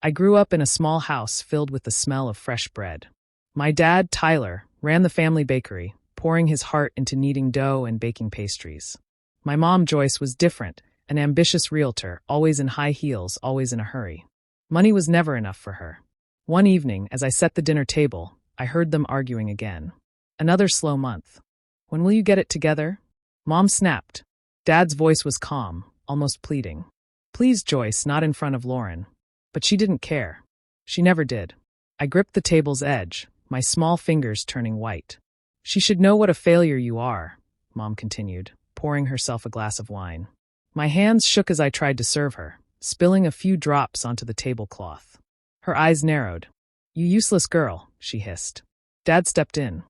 I grew up in a small house filled with the smell of fresh bread. My dad, Tyler, ran the family bakery, pouring his heart into kneading dough and baking pastries. My mom, Joyce, was different, an ambitious realtor, always in high heels, always in a hurry. Money was never enough for her. One evening, as I set the dinner table, I heard them arguing again. Another slow month. When will you get it together? Mom snapped. Dad's voice was calm, almost pleading. Please, Joyce, not in front of Lauren. But she didn't care. She never did. I gripped the table's edge, my small fingers turning white. She should know what a failure you are, Mom continued, pouring herself a glass of wine. My hands shook as I tried to serve her, spilling a few drops onto the tablecloth. Her eyes narrowed. You useless girl, she hissed. Dad stepped in.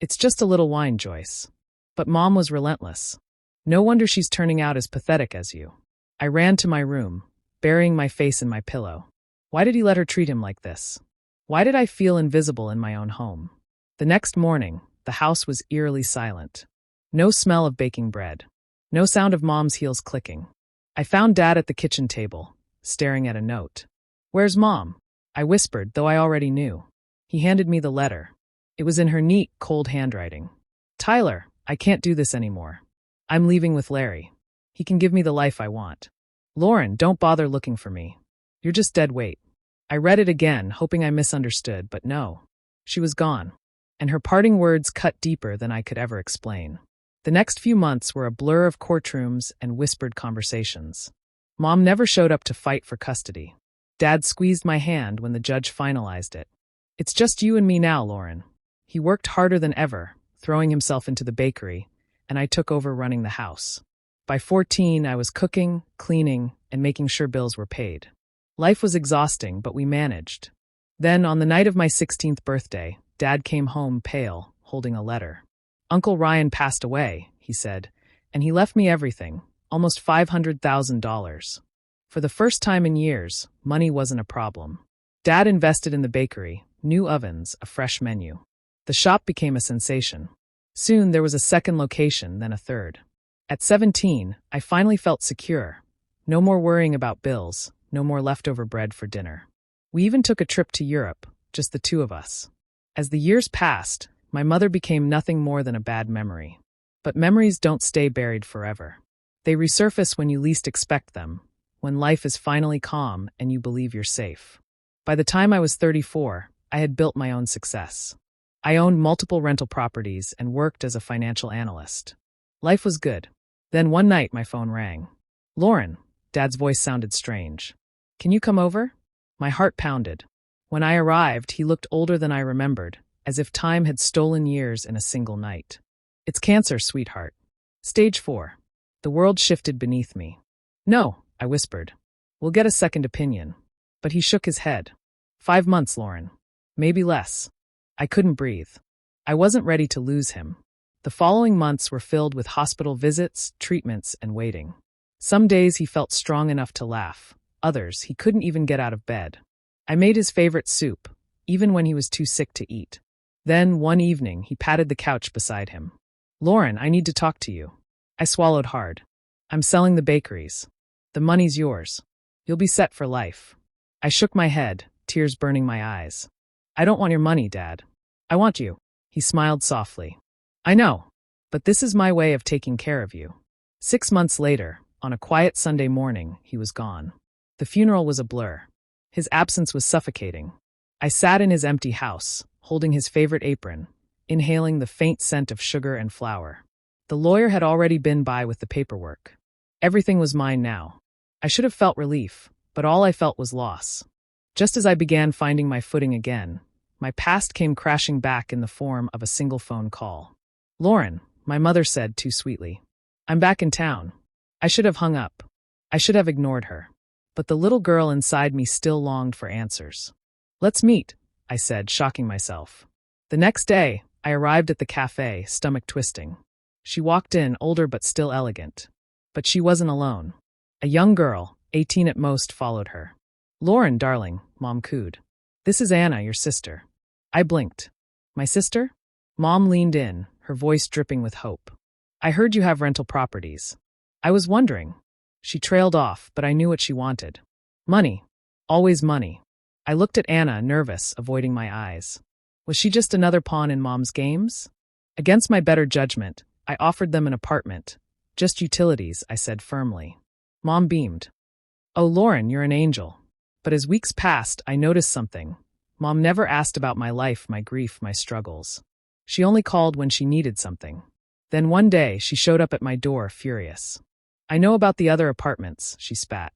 It's just a little wine, Joyce. But Mom was relentless. No wonder she's turning out as pathetic as you. I ran to my room, burying my face in my pillow. Why did he let her treat him like this? Why did I feel invisible in my own home? The next morning, the house was eerily silent. No smell of baking bread. No sound of Mom's heels clicking. I found Dad at the kitchen table, staring at a note. Where's Mom? I whispered, though I already knew. He handed me the letter. It was in her neat, cold handwriting. Tyler, I can't do this anymore. I'm leaving with Larry. He can give me the life I want. Lauren, don't bother looking for me. You're just dead weight. I read it again, hoping I misunderstood, but no. She was gone. And her parting words cut deeper than I could ever explain. The next few months were a blur of courtrooms and whispered conversations. Mom never showed up to fight for custody. Dad squeezed my hand when the judge finalized it. It's just you and me now, Lauren. He worked harder than ever, throwing himself into the bakery, and I took over running the house. By 14, I was cooking, cleaning, and making sure bills were paid. Life was exhausting, but we managed. Then, on the night of my 16th birthday, Dad came home pale, holding a letter. Uncle Ryan passed away, he said, and he left me everything, almost $500,000. For the first time in years, money wasn't a problem. Dad invested in the bakery, new ovens, a fresh menu. The shop became a sensation. Soon there was a second location, then a third. At 17, I finally felt secure. No more worrying about bills, no more leftover bread for dinner. We even took a trip to Europe, just the two of us. As the years passed, my mother became nothing more than a bad memory. But memories don't stay buried forever. They resurface when you least expect them, when life is finally calm and you believe you're safe. By the time I was 34, I had built my own success. I owned multiple rental properties and worked as a financial analyst. Life was good. Then one night my phone rang. Lauren, Dad's voice sounded strange. Can you come over? My heart pounded. When I arrived, he looked older than I remembered, as if time had stolen years in a single night. It's cancer, sweetheart. Stage 4. The world shifted beneath me. No, I whispered. We'll get a second opinion. But he shook his head. 5 months, Lauren. Maybe less. I couldn't breathe. I wasn't ready to lose him. The following months were filled with hospital visits, treatments, and waiting. Some days he felt strong enough to laugh. Others, he couldn't even get out of bed. I made his favorite soup, even when he was too sick to eat. Then, one evening, he patted the couch beside him. Lauren, I need to talk to you. I swallowed hard. I'm selling the bakeries. The money's yours. You'll be set for life. I shook my head, tears burning my eyes. I don't want your money, Dad. I want you. He smiled softly. I know, but this is my way of taking care of you. 6 months later, on a quiet Sunday morning, he was gone. The funeral was a blur. His absence was suffocating. I sat in his empty house, holding his favorite apron, inhaling the faint scent of sugar and flour. The lawyer had already been by with the paperwork. Everything was mine now. I should have felt relief, but all I felt was loss. Just as I began finding my footing again, my past came crashing back in the form of a single phone call. Lauren, my mother said too sweetly. I'm back in town. I should have hung up. I should have ignored her. But the little girl inside me still longed for answers. Let's meet, I said, shocking myself. The next day, I arrived at the cafe, stomach twisting. She walked in, older but still elegant. But she wasn't alone. A young girl, 18 at most, followed her. Lauren, darling, Mom cooed. This is Anna, your sister. I blinked. My sister? Mom leaned in, her voice dripping with hope. I heard you have rental properties. I was wondering. She trailed off, but I knew what she wanted. Money. Always money. I looked at Anna, nervous, avoiding my eyes. Was she just another pawn in Mom's games? Against my better judgment, I offered them an apartment. Just utilities, I said firmly. Mom beamed. Oh, Lauren, you're an angel. But as weeks passed, I noticed something. Mom never asked about my life, my grief, my struggles. She only called when she needed something. Then one day, she showed up at my door, furious. I know about the other apartments, she spat.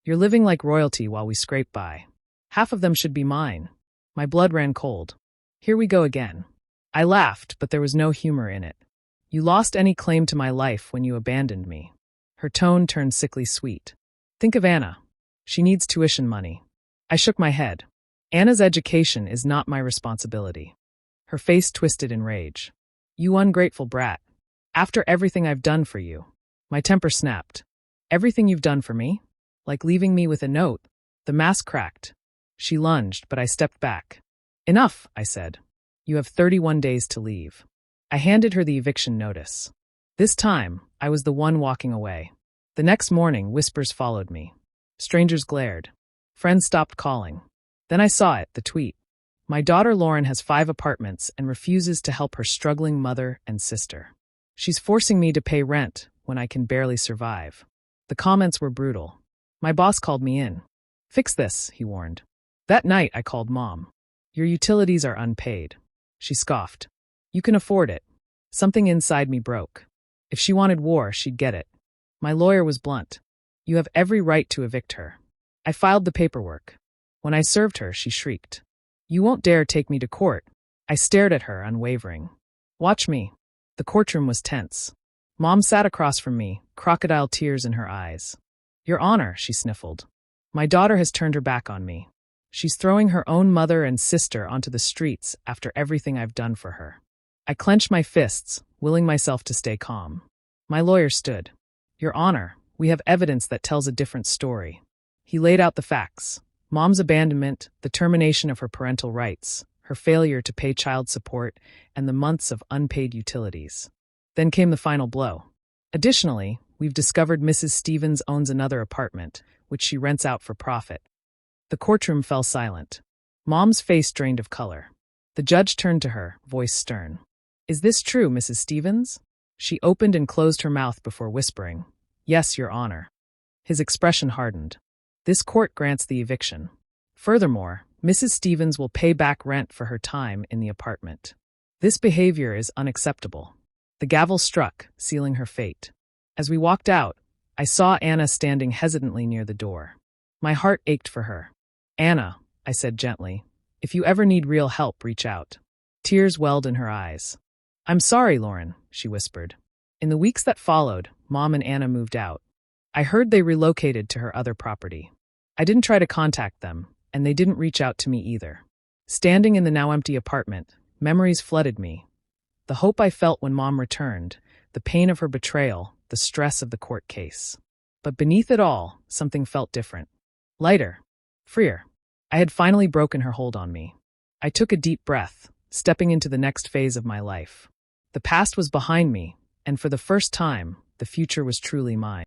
You're living like royalty while we scrape by. Half of them should be mine. My blood ran cold. Here we go again. I laughed, but there was no humor in it. You lost any claim to my life when you abandoned me. Her tone turned sickly sweet. Think of Anna. She needs tuition money. I shook my head. Anna's education is not my responsibility. Her face twisted in rage. You ungrateful brat. After everything I've done for you. My temper snapped. Everything you've done for me? Like leaving me with a note. The mask cracked. She lunged, but I stepped back. Enough, I said. You have 31 days to leave. I handed her the eviction notice. This time, I was the one walking away. The next morning, whispers followed me. Strangers glared. Friends stopped calling. Then I saw it, the tweet. My daughter Lauren has 5 apartments and refuses to help her struggling mother and sister. She's forcing me to pay rent when I can barely survive. The comments were brutal. My boss called me in. Fix this, he warned. That night, I called Mom. Your utilities are unpaid. She scoffed. You can afford it. Something inside me broke. If she wanted war, she'd get it. My lawyer was blunt. You have every right to evict her. I filed the paperwork. When I served her, she shrieked. You won't dare take me to court. I stared at her, unwavering. Watch me. The courtroom was tense. Mom sat across from me, crocodile tears in her eyes. Your Honor, she sniffled. My daughter has turned her back on me. She's throwing her own mother and sister onto the streets after everything I've done for her. I clenched my fists, willing myself to stay calm. My lawyer stood. Your Honor, we have evidence that tells a different story. He laid out the facts. Mom's abandonment, the termination of her parental rights, her failure to pay child support, and the months of unpaid utilities. Then came the final blow. Additionally, we've discovered Mrs. Stevens owns another apartment, which she rents out for profit. The courtroom fell silent. Mom's face drained of color. The judge turned to her, voice stern. Is this true, Mrs. Stevens? She opened and closed her mouth before whispering. Yes, Your Honor. His expression hardened. This court grants the eviction. Furthermore, Mrs. Stevens will pay back rent for her time in the apartment. This behavior is unacceptable. The gavel struck, sealing her fate. As we walked out, I saw Anna standing hesitantly near the door. My heart ached for her. Anna, I said gently, if you ever need real help, reach out. Tears welled in her eyes. I'm sorry, Lauren, she whispered. In the weeks that followed, Mom and Anna moved out. I heard they relocated to her other property. I didn't try to contact them, and they didn't reach out to me either. Standing in the now empty apartment, memories flooded me. The hope I felt when Mom returned, the pain of her betrayal, the stress of the court case. But beneath it all, something felt different. Lighter. Freer. I had finally broken her hold on me. I took a deep breath, stepping into the next phase of my life. The past was behind me, and for the first time, the future was truly mine.